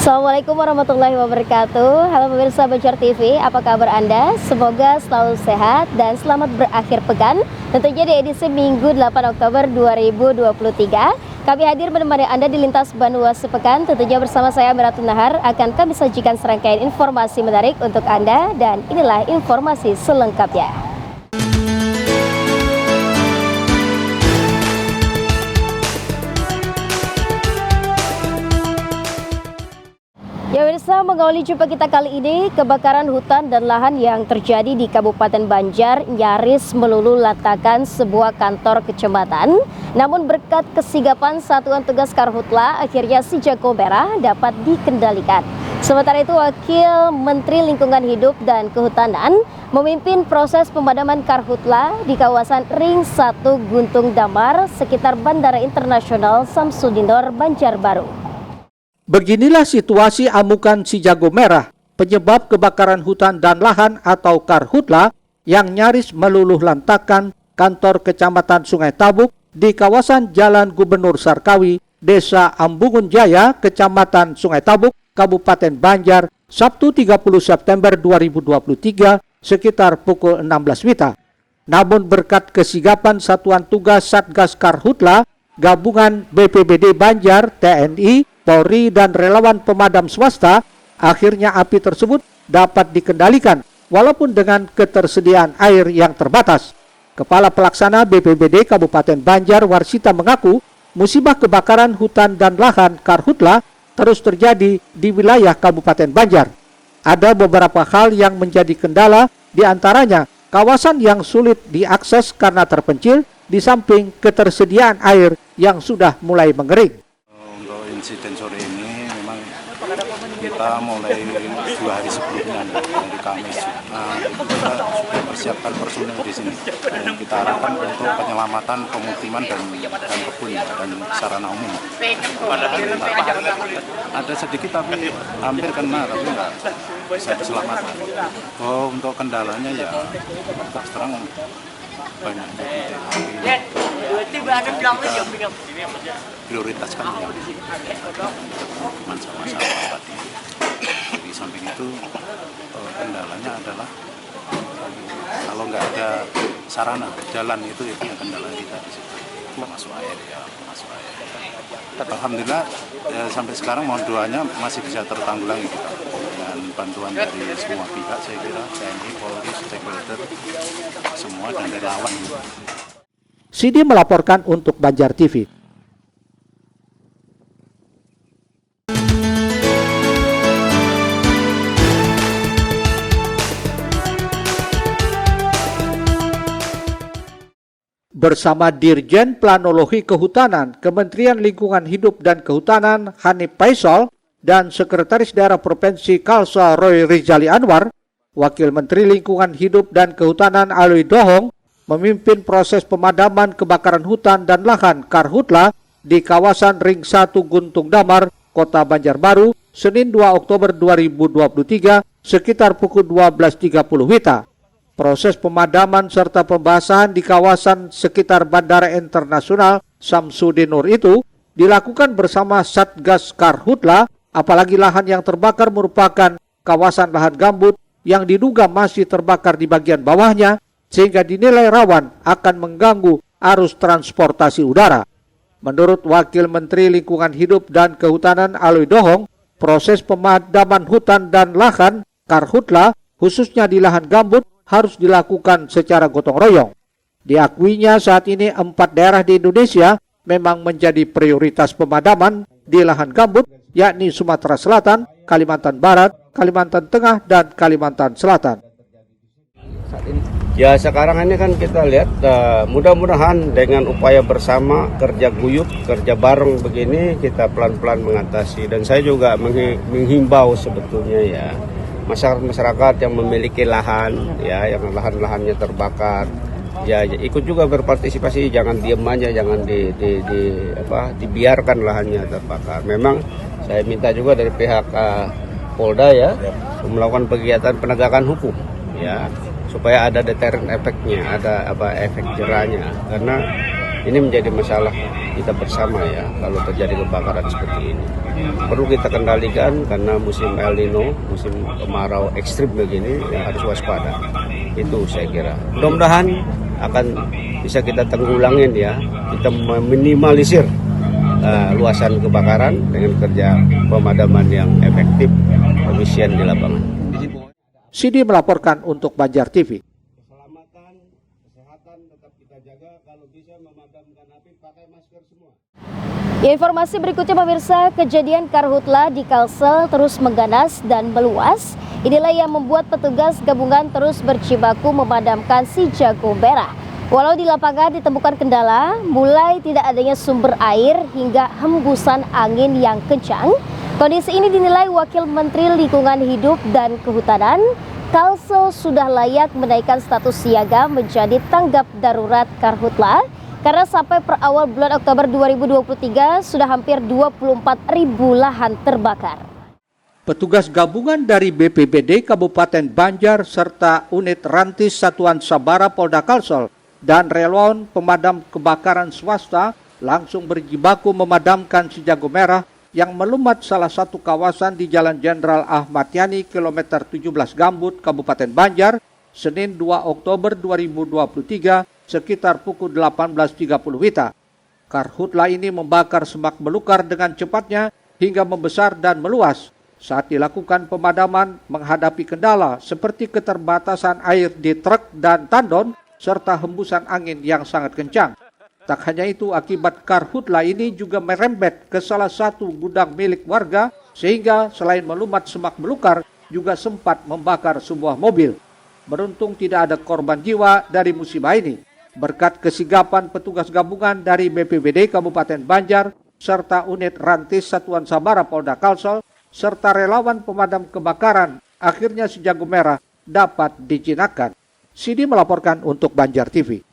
Assalamualaikum warahmatullahi wabarakatuh. Halo pemirsa Banjar TV, apa kabar Anda? Semoga selalu sehat dan selamat berakhir pekan. Tentunya di edisi Minggu 8 Oktober 2023 kami hadir menemani Anda di lintas Banua sepekan. Tentunya bersama saya Miratun Nahar akan kami sajikan serangkaian informasi menarik untuk Anda. Dan inilah informasi selengkapnya. Ya pemirsa, mengawali jumpa kita kali ini, kebakaran hutan dan lahan yang terjadi di Kabupaten Banjar nyaris meluluhlantahkan sebuah kantor kecamatan. Namun berkat kesigapan Satuan Tugas Karhutla, akhirnya si jago merah dapat dikendalikan. Sementara itu, Wakil Menteri Lingkungan Hidup dan Kehutanan memimpin proses pemadaman Karhutla di kawasan Ring 1 Guntung Damar sekitar Bandara Internasional Samsudinor, Banjarbaru. Beginilah situasi amukan si jago merah, penyebab kebakaran hutan dan lahan atau Karhutla yang nyaris meluluhlantahkan kantor Kecamatan Sungai Tabuk di kawasan Jalan Gubernur Sarkawi, Desa Ambungun Jaya, Kecamatan Sungai Tabuk, Kabupaten Banjar, Sabtu 30 September 2023 sekitar pukul 16 WITA. Namun berkat kesigapan Satuan Tugas Satgas Karhutla, Gabungan BPBD Banjar, TNI, Polri dan relawan pemadam swasta, akhirnya api tersebut dapat dikendalikan walaupun dengan ketersediaan air yang terbatas. Kepala Pelaksana BPBD Kabupaten Banjar Warsita mengaku musibah kebakaran hutan dan lahan Karhutla terus terjadi di wilayah Kabupaten Banjar. Ada beberapa hal yang menjadi kendala, diantaranya kawasan yang sulit diakses karena terpencil, di samping ketersediaan air yang sudah mulai mengering. Insiden sore ini memang kita mulai 2 hari sebelumnya dari Kamis kita sudah persiapkan personil di sini dan kita harapkan untuk penyelamatan pemukiman dan kebun dan sarana umum. Ada sedikit tapi hampir kena tapi nggak bisa diselamatkan. Untuk kendalanya ya terus terang banyak prioritaskan masalah tadi. Di samping itu kendalanya adalah kalau nggak ada sarana jalan itu yang kendala kita di situ. Masuk air. Alhamdulillah sampai sekarang mohon doanya masih bisa tertanggulangi kita. Dan bantuan dari semua pihak, saya kira TNI, Polri, stakeholder semua dan dari lawan. Sidi melaporkan untuk Banjar TV. Bersama Dirjen Planologi Kehutanan, Kementerian Lingkungan Hidup dan Kehutanan Hanif Faisal dan Sekretaris Daerah Provinsi Kalsel Roy Rizali Anwar, Wakil Menteri Lingkungan Hidup dan Kehutanan Alwi Dohong memimpin proses pemadaman kebakaran hutan dan lahan Karhutla di kawasan Ring 1 Guntung Damar, Kota Banjarbaru, Senin 2 Oktober 2023 sekitar pukul 12.30 WITA. Proses pemadaman serta pembasahan di kawasan sekitar Bandara Internasional Samsudinor itu dilakukan bersama Satgas Karhutla, apalagi lahan yang terbakar merupakan kawasan lahan gambut yang diduga masih terbakar di bagian bawahnya, sehingga dinilai rawan akan mengganggu arus transportasi udara. Menurut Wakil Menteri Lingkungan Hidup dan Kehutanan Alwi Dohong, proses pemadaman hutan dan lahan Karhutla, khususnya di lahan gambut, harus dilakukan secara gotong royong. Diakuinya saat ini 4 daerah di Indonesia memang menjadi prioritas pemadaman di lahan gambut, yakni Sumatera Selatan, Kalimantan Barat, Kalimantan Tengah, dan Kalimantan Selatan. Ya sekarang ini kan kita lihat mudah-mudahan dengan upaya bersama, kerja guyup, kerja bareng begini kita pelan-pelan mengatasi. Dan saya juga menghimbau sebetulnya ya masyarakat yang memiliki lahan ya yang lahan-lahannya terbakar ya ikut juga berpartisipasi, jangan diem aja, jangan dibiarkan lahannya terbakar. Memang saya minta juga dari pihak Polda ya melakukan kegiatan penegakan hukum ya supaya ada deterrent efeknya, ada efek jerahnya, karena ini menjadi masalah kita bersama ya kalau terjadi kebakaran seperti ini. Perlu kita kendalikan karena musim El Nino, musim kemarau ekstrim begini ya harus waspada. Itu saya kira. Mudah-mudahan akan bisa kita tanggulangin ya, kita meminimalisir luasan kebakaran dengan kerja pemadaman yang efektif, efisien di lapangan. Sidi melaporkan untuk Banjar TV. Keselamatan, kesehatan tetap kita jaga, kalau bisa memadamkan api pakai masker semua. Ya, informasi berikutnya pemirsa, kejadian karhutla di Kalsel terus mengganas dan meluas. Inilah yang membuat petugas gabungan terus berjibaku memadamkan si jago merah. Walau di lapangan ditemukan kendala, mulai tidak adanya sumber air hingga hembusan angin yang kencang. Kondisi ini dinilai Wakil Menteri Lingkungan Hidup dan Kehutanan, Kalsel sudah layak menaikkan status siaga menjadi tanggap darurat karhutla karena sampai per awal bulan Oktober 2023 sudah hampir 24.000 lahan terbakar. Petugas gabungan dari BPBD Kabupaten Banjar serta unit Rantis Satuan Sabara Polda Kalsel dan relawan pemadam kebakaran swasta langsung berjibaku memadamkan si jago merah yang melumat salah satu kawasan di Jalan Jenderal Ahmad Yani kilometer 17 Gambut, Kabupaten Banjar, Senin 2 Oktober 2023 sekitar pukul 18.30 WITA. Karhutla ini membakar semak belukar dengan cepatnya hingga membesar dan meluas. Saat dilakukan pemadaman menghadapi kendala seperti keterbatasan air di truk dan tandon serta hembusan angin yang sangat kencang. Tak hanya itu, akibat karhutla ini juga merembet ke salah satu gudang milik warga sehingga selain melumat semak belukar juga sempat membakar sebuah mobil. Beruntung tidak ada korban jiwa dari musibah ini. Berkat kesigapan petugas gabungan dari BPBD Kabupaten Banjar serta unit Rantis Satuan Sabara Polda Kalsel serta relawan pemadam kebakaran, akhirnya si jago merah dapat dijinakkan. Sidi melaporkan untuk Banjar TV.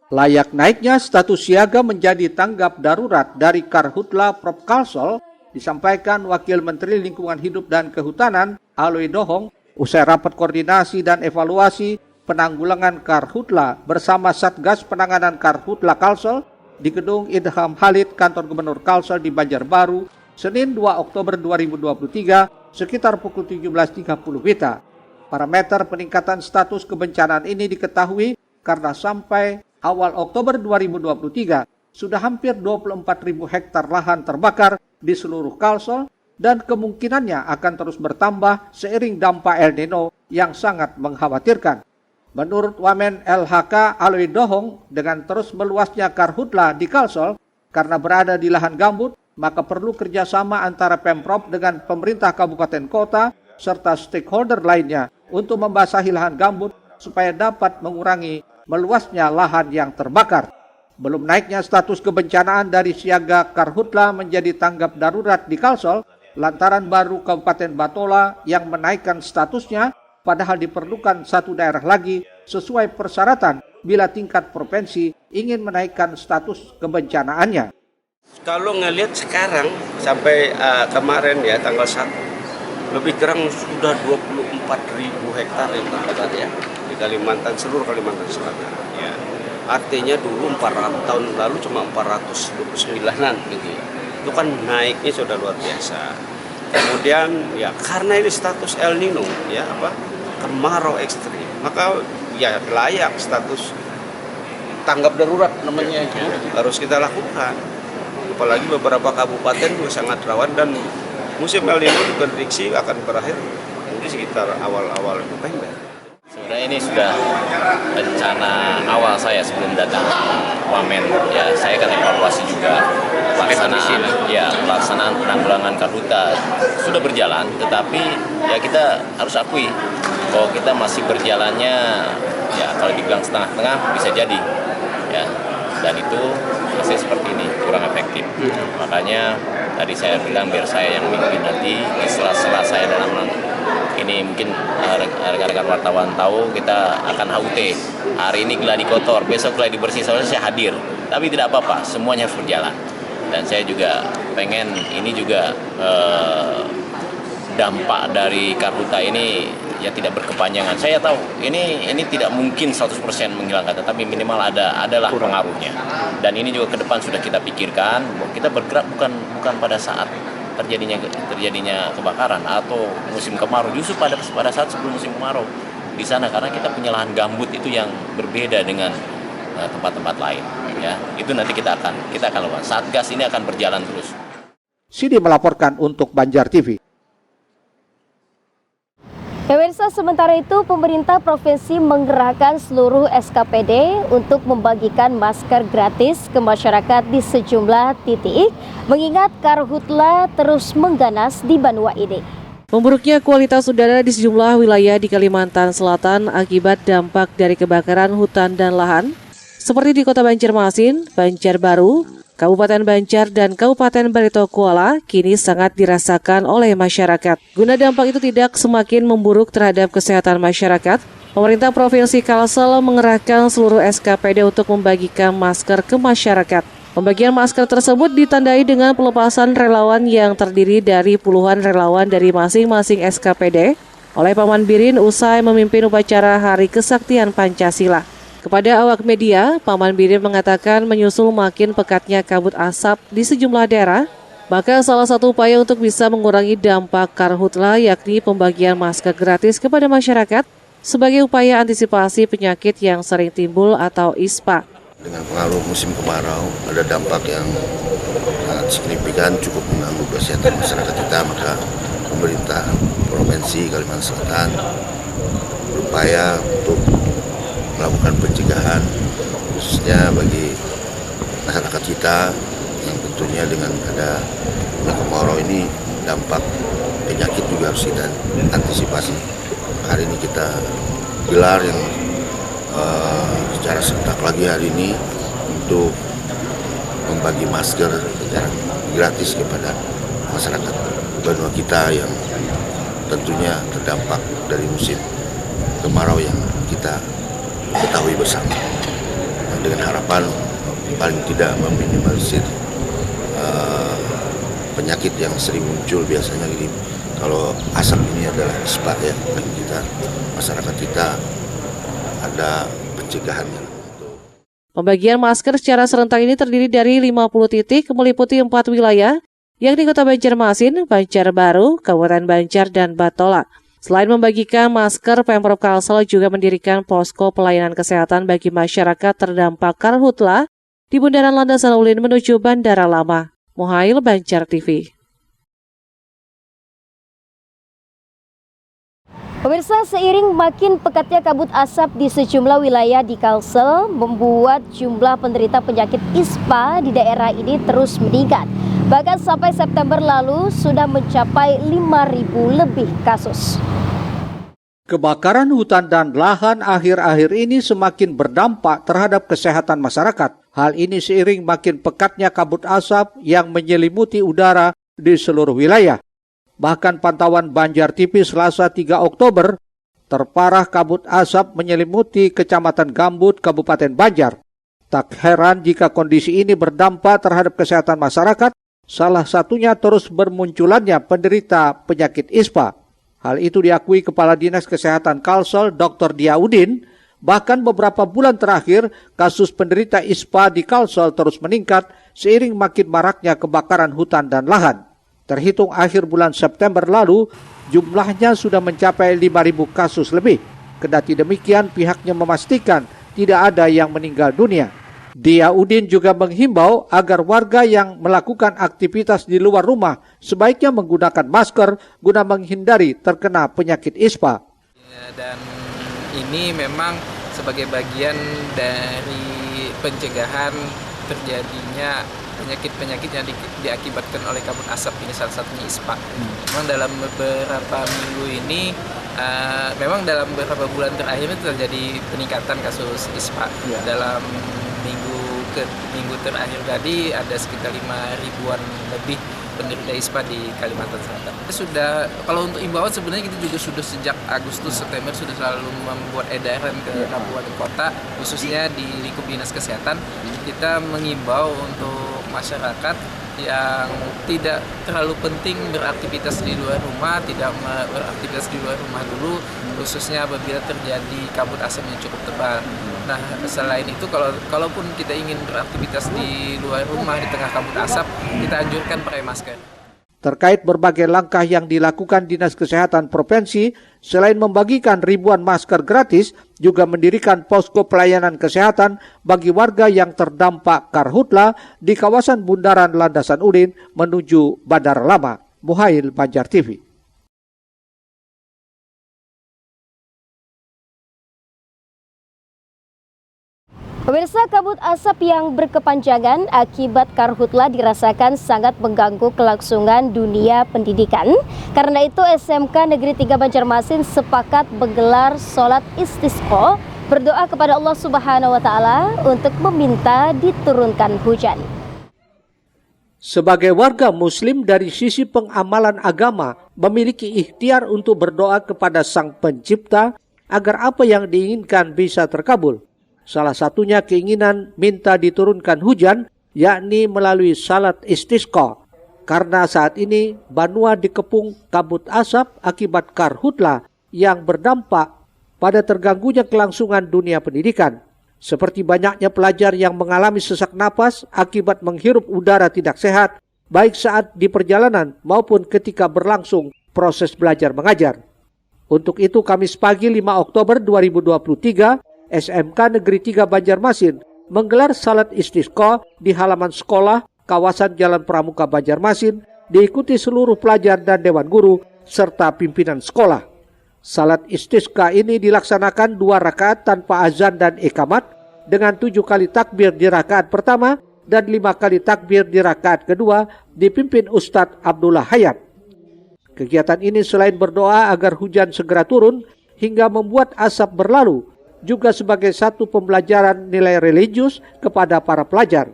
Layak naiknya status siaga menjadi tanggap darurat dari karhutla Prop Kalsel disampaikan Wakil Menteri Lingkungan Hidup dan Kehutanan Alwi Dohong usai rapat koordinasi dan evaluasi penanggulangan karhutla bersama Satgas Penanganan Karhutla Kalsel di Gedung Idham Halid Kantor Gubernur Kalsel di Banjarbaru, Senin 2 Oktober 2023 sekitar pukul 17.30 WITA. Parameter peningkatan status kebencanaan ini diketahui karena sampai awal Oktober 2023 sudah hampir 24.000 hektar lahan terbakar di seluruh Kalsel dan kemungkinannya akan terus bertambah seiring dampak El Nino yang sangat mengkhawatirkan. Menurut Wamen LHK Alwi Dohong, dengan terus meluasnya karhutla di Kalsel karena berada di lahan gambut, maka perlu kerjasama antara Pemprov dengan pemerintah kabupaten kota serta stakeholder lainnya untuk membasahi lahan gambut supaya dapat mengurangi meluasnya lahan yang terbakar. Belum naiknya status kebencanaan dari siaga karhutla menjadi tanggap darurat di Kalsel lantaran baru Kabupaten Batola yang menaikkan statusnya, padahal diperlukan satu daerah lagi sesuai persyaratan bila tingkat provinsi ingin menaikkan status kebencanaannya. Kalau ngelihat sekarang sampai kemarin ya tanggal 1 lebih kurang sudah 24.000 hektar yang terbakar ya di Kalimantan, seluruh Kalimantan Selatan ya. Artinya dulu 400 tahun lalu cuma 429-an gitu ya. Itu kan naiknya sudah luar biasa. Kemudian ya karena ini status El Nino ya kemarau ekstrim, maka ya layak status tanggap darurat namanya ya, harus kita lakukan. Apalagi beberapa kabupaten juga sangat rawan dan musim El Nino diprediksi akan berakhir mungkin sekitar awal-awal November. Sebenarnya ini sudah rencana awal saya sebelum datang Wamen. Ya, saya akan evaluasi juga pelaksanaan penanggulangan karhutla sudah berjalan, tetapi ya kita harus akui bahwa kita masih berjalannya ya kalau dibilang setengah-setengah bisa jadi ya, dan itu masih seperti ini kurang efektif. Makanya tadi saya bilang biar saya yang memimpin nanti setelah saya dalam ini mungkin rekan-rekan wartawan tahu kita akan HUT. Hari ini geladi kotor, besok geladi bersih, soalnya saya hadir. Tapi tidak apa-apa, semuanya harus berjalan. Dan saya juga pengen ini juga dampak dari karhutla ini ya tidak berkepanjangan. Saya tahu ini tidak mungkin 100% menghilangkan, tetapi minimal adalah pengaruhnya. Dan ini juga ke depan sudah kita pikirkan, kita bergerak bukan pada saat terjadinya kebakaran atau musim kemarau, justru pada saat sebelum musim kemarau di sana, karena kita punya lahan gambut itu yang berbeda dengan tempat-tempat lain. Ya, itu nanti kita akan lakukan. Satgas ini akan berjalan terus. Sidi melaporkan untuk Banjar TV. Pemirsa, sementara itu pemerintah provinsi menggerakkan seluruh SKPD untuk membagikan masker gratis ke masyarakat di sejumlah titik, mengingat karhutla terus mengganas di Banua ini. Memburuknya kualitas udara di sejumlah wilayah di Kalimantan Selatan akibat dampak dari kebakaran hutan dan lahan, seperti di Kota Banjarmasin, Banjarbaru, Kabupaten Banjar, dan Kabupaten Barito Kuala kini sangat dirasakan oleh masyarakat. Guna dampak itu tidak semakin memburuk terhadap kesehatan masyarakat, pemerintah Provinsi Kalsel mengerahkan seluruh SKPD untuk membagikan masker ke masyarakat. Pembagian masker tersebut ditandai dengan pelepasan relawan yang terdiri dari puluhan relawan dari masing-masing SKPD oleh Paman Birin usai memimpin upacara Hari Kesaktian Pancasila. Kepada awak media, Paman Birin mengatakan menyusul makin pekatnya kabut asap di sejumlah daerah, maka salah satu upaya untuk bisa mengurangi dampak karhutla yakni pembagian masker gratis kepada masyarakat sebagai upaya antisipasi penyakit yang sering timbul atau ISPA. Dengan pengaruh musim kemarau, ada dampak yang sangat signifikan, cukup mengganggu kesehatan masyarakat kita, maka pemerintah Provinsi Kalimantan Selatan berupaya untuk melakukan pencegahan khususnya bagi masyarakat kita yang tentunya dengan ada kemarau ini dampak penyakit juga harus kita antisipasi. Hari ini kita gelar yang secara serentak lagi hari ini untuk membagi masker secara gratis kepada masyarakat Banua kita yang tentunya terdampak dari musim kemarau yang kita ketahui bersama, dengan harapan paling tidak meminimalisir penyakit yang sering muncul biasanya gini. Kalau asap ini adalah ISPA ya, bagi kita masyarakat kita ada pencegahannya. Pembagian masker secara serentak ini terdiri dari 50 titik meliputi 4 wilayah, yakni Kota Banjarmasin, Banjarbaru, Kabupaten Banjar, dan Batola. Selain membagikan masker, Pemprov Kalsel juga mendirikan posko pelayanan kesehatan bagi masyarakat terdampak karhutla di Bundaran Landasan Ulin menuju Bandara Lama. Muhail, Banjar TV. Pemirsa, seiring makin pekatnya kabut asap di sejumlah wilayah di Kalsel membuat jumlah penderita penyakit ISPA di daerah ini terus meningkat. Bahkan sampai September lalu sudah mencapai 5.000 lebih kasus. Kebakaran hutan dan lahan akhir-akhir ini semakin berdampak terhadap kesehatan masyarakat. Hal ini seiring makin pekatnya kabut asap yang menyelimuti udara di seluruh wilayah. Bahkan pantauan Banjar TV Selasa 3 Oktober, terparah kabut asap menyelimuti Kecamatan Gambut, Kabupaten Banjar. Tak heran jika kondisi ini berdampak terhadap kesehatan masyarakat, salah satunya terus bermunculannya penderita penyakit ISPA. Hal itu diakui Kepala Dinas Kesehatan Kalsel, Dr. Diaudin. Bahkan beberapa bulan terakhir, kasus penderita ISPA di Kalsel terus meningkat seiring makin maraknya kebakaran hutan dan lahan. Terhitung akhir bulan September lalu, jumlahnya sudah mencapai 5.000 kasus lebih. Kendati demikian, pihaknya memastikan tidak ada yang meninggal dunia. Diaudin juga menghimbau agar warga yang melakukan aktivitas di luar rumah sebaiknya menggunakan masker guna menghindari terkena penyakit ISPA. Dan ini memang sebagai bagian dari pencegahan terjadinya penyakit-penyakit yang diakibatkan oleh kabut asap, ini salah satunya ISPA. Memang dalam beberapa minggu ini, memang dalam beberapa bulan terakhir itu terjadi peningkatan kasus ISPA. Dalam minggu terakhir tadi ada sekitar 5.000-an lebih penderita ISPA di Kalimantan Selatan. Sudah, kalau untuk imbauan sebenarnya kita juga sudah sejak Agustus September sudah selalu membuat edaran ke kabupaten kota, khususnya di lingkup dinas kesehatan. Kita mengimbau untuk masyarakat yang tidak terlalu penting beraktivitas di luar rumah, tidak beraktivitas di luar rumah dulu, khususnya apabila terjadi kabut asap yang cukup tebal. Nah, selain itu kalaupun kita ingin beraktivitas di luar rumah di tengah kabut asap, kita anjurkan pakai masker. Terkait berbagai langkah yang dilakukan Dinas Kesehatan Provinsi, selain membagikan ribuan masker gratis, juga mendirikan posko pelayanan kesehatan bagi warga yang terdampak karhutla di kawasan Bundaran Landasan Udin menuju Bandar Lama. Muhail, Banjar TV. Pemirsa, kabut asap yang berkepanjangan akibat karhutla dirasakan sangat mengganggu kelangsungan dunia pendidikan. Karena itu SMK Negeri 3 Banjarmasin sepakat menggelar sholat istisqa, berdoa kepada Allah Subhanahu wa Ta'ala untuk meminta diturunkan hujan. Sebagai warga Muslim dari sisi pengamalan agama, memiliki ikhtiar untuk berdoa kepada Sang Pencipta agar apa yang diinginkan bisa terkabul. Salah satunya keinginan minta diturunkan hujan, yakni melalui salat istisqa. Karena saat ini Banua dikepung kabut asap akibat karhutla yang berdampak pada terganggunya kelangsungan dunia pendidikan. Seperti banyaknya pelajar yang mengalami sesak napas akibat menghirup udara tidak sehat, baik saat di perjalanan maupun ketika berlangsung proses belajar mengajar. Untuk itu Kamis pagi 5 Oktober 2023, SMK Negeri 3 Banjarmasin menggelar salat istisqa di halaman sekolah kawasan Jalan Pramuka Banjarmasin, diikuti seluruh pelajar dan dewan guru serta pimpinan sekolah. Salat istisqa ini dilaksanakan 2 rakaat tanpa azan dan iqamat dengan 7 kali takbir di rakaat pertama dan 5 kali takbir di rakaat kedua dipimpin Ustadz Abdullah Hayat. Kegiatan ini selain berdoa agar hujan segera turun hingga membuat asap berlalu, juga sebagai satu pembelajaran nilai religius kepada para pelajar.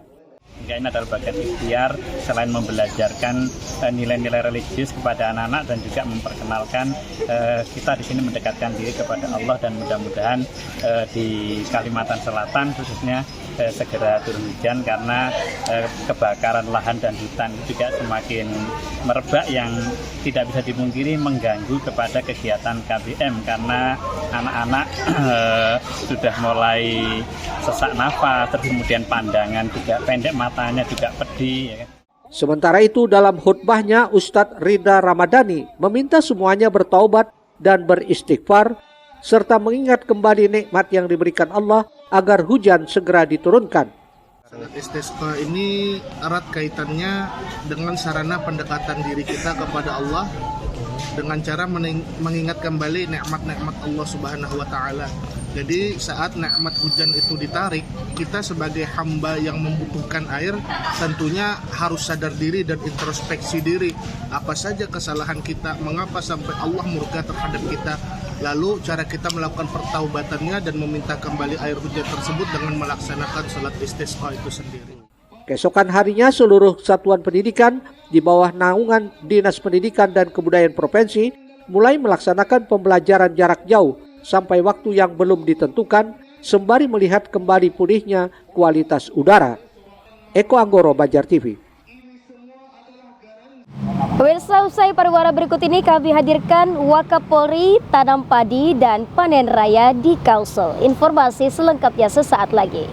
Ini adalah bagian ikhtiar selain membelajarkan nilai-nilai religius kepada anak-anak dan juga memperkenalkan kita di sini mendekatkan diri kepada Allah, dan mudah-mudahan di Kalimantan Selatan khususnya segera turun hujan, karena kebakaran lahan dan hutan juga semakin merebak yang tidak bisa dipungkiri mengganggu kepada kegiatan KBM, karena anak-anak sudah mulai sesak nafas, terus kemudian pandangan juga pendek, matanya juga pedih. Ya kan? Sementara itu dalam khutbahnya Ustadz Ridha Ramadhani meminta semuanya bertaubat dan beristighfar serta mengingat kembali nikmat yang diberikan Allah agar hujan segera diturunkan. Salat istisqa ini erat kaitannya dengan sarana pendekatan diri kita kepada Allah dengan cara mengingat kembali nikmat-nikmat Allah Subhanahu wa Ta'ala. Jadi saat nikmat hujan itu ditarik, kita sebagai hamba yang membutuhkan air tentunya harus sadar diri dan introspeksi diri. Apa saja kesalahan kita, mengapa sampai Allah murka terhadap kita. Lalu cara kita melakukan pertaubatannya dan meminta kembali air hujan tersebut dengan melaksanakan salat istisqa itu sendiri. Keesokan harinya seluruh satuan pendidikan di bawah naungan Dinas Pendidikan dan Kebudayaan Provinsi mulai melaksanakan pembelajaran jarak jauh sampai waktu yang belum ditentukan, sembari melihat kembali pulihnya kualitas udara. Eko Anggoro, Banjar TV. Pemirsa, usai pariwara berikut ini kami hadirkan Wakapolri, tanam padi dan panen raya di Kalsel. Informasi selengkapnya sesaat lagi.